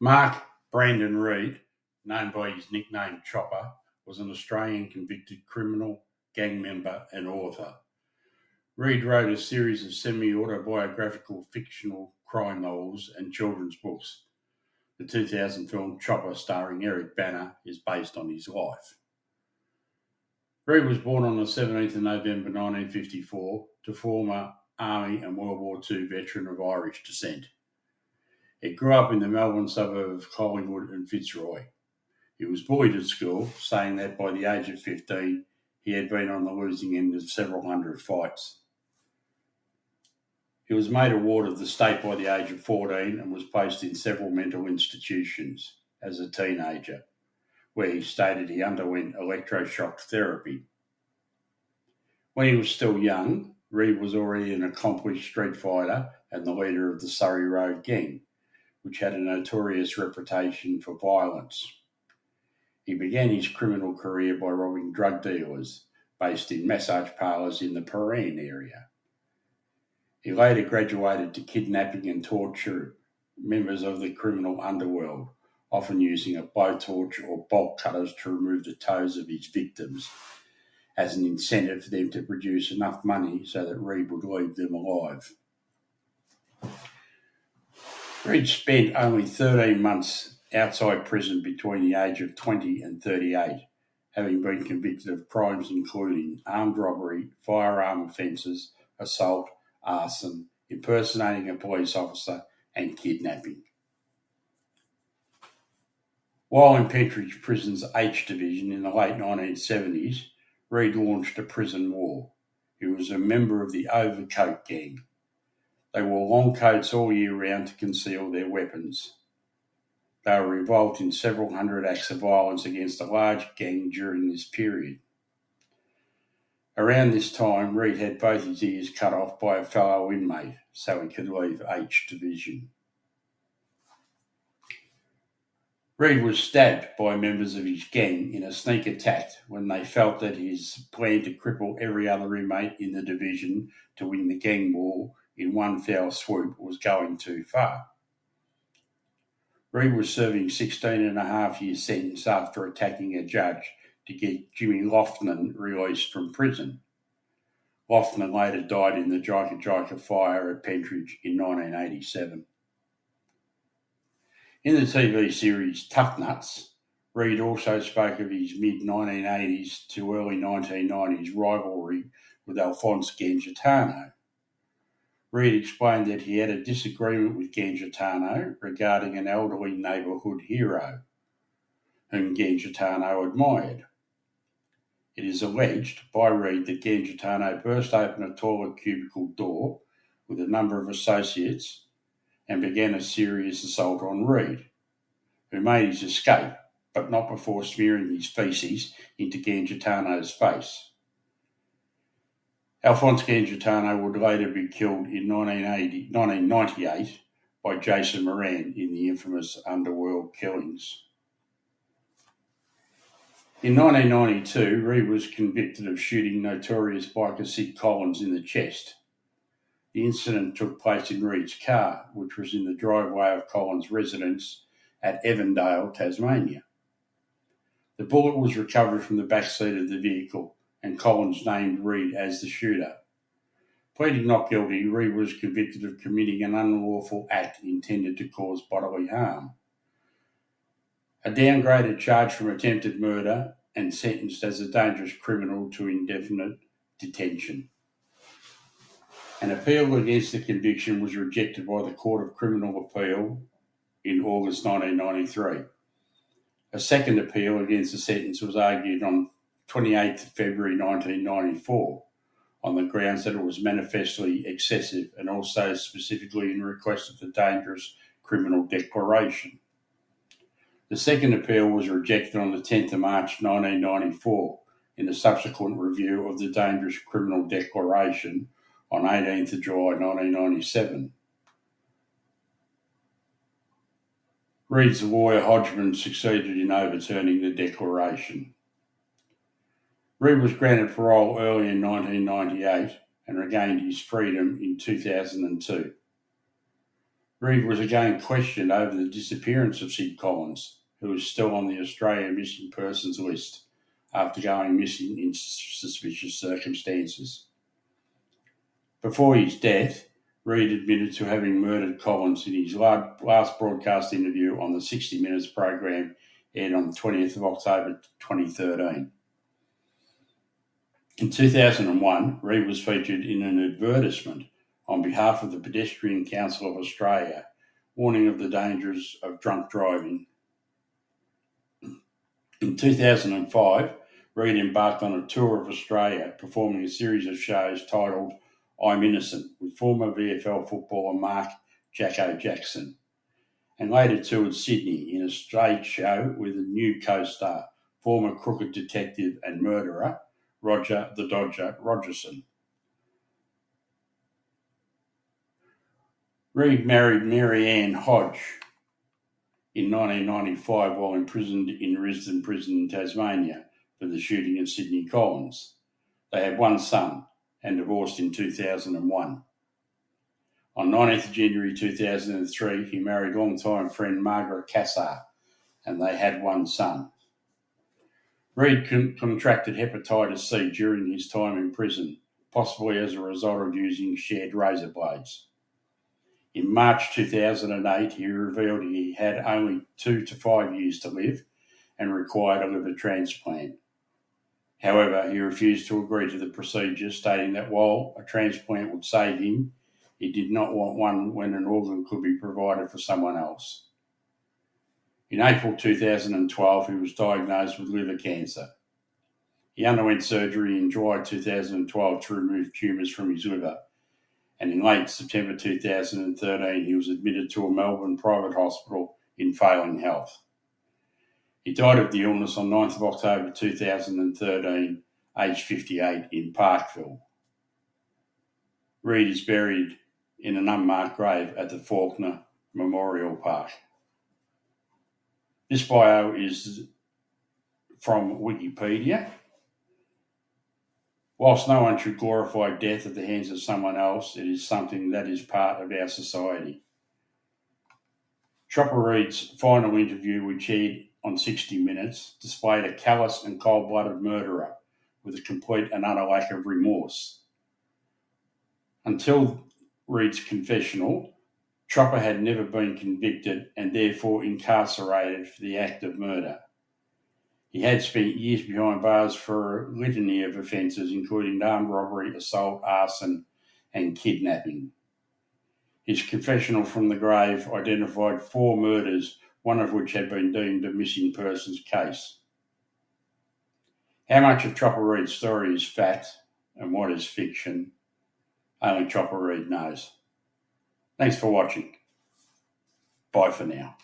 Mark Brandon Reid, known by his nickname Chopper, was an Australian convicted criminal, gang member, and author. Reid wrote a series of semi autobiographical fictional crime novels and children's books. The 2000 film Chopper, starring Eric Bana, is based on his life. Reid was born on the 17th of November 1954 to former Army and World War II veteran of Irish descent. He grew up in the Melbourne suburb of Collingwood and Fitzroy. He was bullied at school, saying that by the age of 15 he had been on the losing end of several hundred fights. He was made a ward of the state by the age of 14 and was placed in several mental institutions as a teenager, where he stated he underwent electroshock therapy. When he was still young, Reid was already an accomplished street fighter and the leader of the Surrey Road gang, which had a notorious reputation for violence. He began his criminal career by robbing drug dealers based in massage parlours in the Prahran area. He later graduated to kidnapping and torture members of the criminal underworld, often using a blowtorch or bolt cutters to remove the toes of his victims as an incentive for them to produce enough money so that Reid would leave them alive. Reid spent only 13 months outside prison between the age of 20 and 38, having been convicted of crimes including armed robbery, firearm offences, assault, arson, impersonating a police officer, and kidnapping. While in Pentridge Prison's H Division in the late 1970s, Reid launched a prison war. He was a member of the Overcoat Gang. They wore long coats all year round to conceal their weapons. They were involved in several hundred acts of violence against a large gang during this period. Around this time, Reid had both his ears cut off by a fellow inmate so he could leave H Division. Reid was stabbed by members of his gang in a sneak attack when they felt that his plan to cripple every other inmate in the division to win the gang war in one fell swoop was going too far. Reid was serving 16 and a half year sentence after attacking a judge to get Jimmy Loughnan released from prison. Loughnan later died in the Jika fire at Pentridge in 1987. In the TV series Tough Nuts, Reid also spoke of his mid-1980s to early 1990s rivalry with Alphonse Gangitano. Reid explained that he had a disagreement with Gangitano regarding an elderly neighbourhood hero, whom Gangitano admired. It is alleged by Reid that Gangitano burst open a toilet cubicle door with a number of associates and began a serious assault on Reid, who made his escape, but not before smearing his faeces into Gangitano's face. Alphonse Gangitano would later be killed in 1998 by Jason Moran in the infamous Underworld killings. In 1992, Reid was convicted of shooting notorious biker Sid Collins in the chest. The incident took place in Reid's car, which was in the driveway of Collins' residence at Evandale, Tasmania. The bullet was recovered from the back seat of the vehicle, and Collins named Reid as the shooter. Pleading not guilty, Reid was convicted of committing an unlawful act intended to cause bodily harm, a downgraded charge from attempted murder, and sentenced as a dangerous criminal to indefinite detention. An appeal against the conviction was rejected by the Court of Criminal Appeal in August 1993. A second appeal against the sentence was argued on 28 February 1994 on the grounds that it was manifestly excessive and also specifically in request of the dangerous criminal declaration. The second appeal was rejected on the 10th of March 1994 in the subsequent review of the dangerous criminal declaration on 18th of July 1997. Reid's lawyer Hodgman succeeded in overturning the declaration. Reid was granted parole early in 1998 and regained his freedom in 2002. Reid was again questioned over the disappearance of Sid Collins, who was still on the Australian missing persons list after going missing in suspicious circumstances. Before his death, Reid admitted to having murdered Collins in his last broadcast interview on the 60 Minutes program aired on the 20th of October 2013. In 2001, Reid was featured in an advertisement on behalf of the Pedestrian Council of Australia, warning of the dangers of drunk driving. In 2005, Reid embarked on a tour of Australia, performing a series of shows titled I'm Innocent with former VFL footballer Mark Jacko Jackson, and later toured Sydney in a stage show with a new co-star, former crooked detective and murderer Roger the Dodger Rogerson. Reid married Mary Ann Hodge in 1995 while imprisoned in Risdon Prison in Tasmania for the shooting of Sydney Collins. They had one son and divorced in 2001. On 19th January 2003, he married longtime friend Margaret Cassar, and they had one son. Reid contracted hepatitis C during his time in prison, possibly as a result of using shared razor blades. In March 2008, he revealed he had only 2 to 5 years to live and required a liver transplant. However, he refused to agree to the procedure, stating that while a transplant would save him, he did not want one when an organ could be provided for someone else. In April 2012, he was diagnosed with liver cancer. He underwent surgery in July 2012 to remove tumours from his liver, and in late September 2013, he was admitted to a Melbourne private hospital in failing health. He died of the illness on 9th of October 2013, aged 58, in Parkville. Reid is buried in an unmarked grave at the Faulkner Memorial Park. This bio is from Wikipedia. Whilst no one should glorify death at the hands of someone else, it is something that is part of our society. Chopper Reid's final interview, which aired on 60 Minutes, displayed a callous and cold-blooded murderer with a complete and utter lack of remorse. Until Reid's confessional, Chopper had never been convicted and therefore incarcerated for the act of murder. He had spent years behind bars for a litany of offences, including armed robbery, assault, arson, and kidnapping. His confessional from the grave identified 4 murders, one of which had been deemed a missing persons case. How much of Chopper Reid's story is fact and what is fiction, only Chopper Reid knows. Thanks for watching. Bye for now.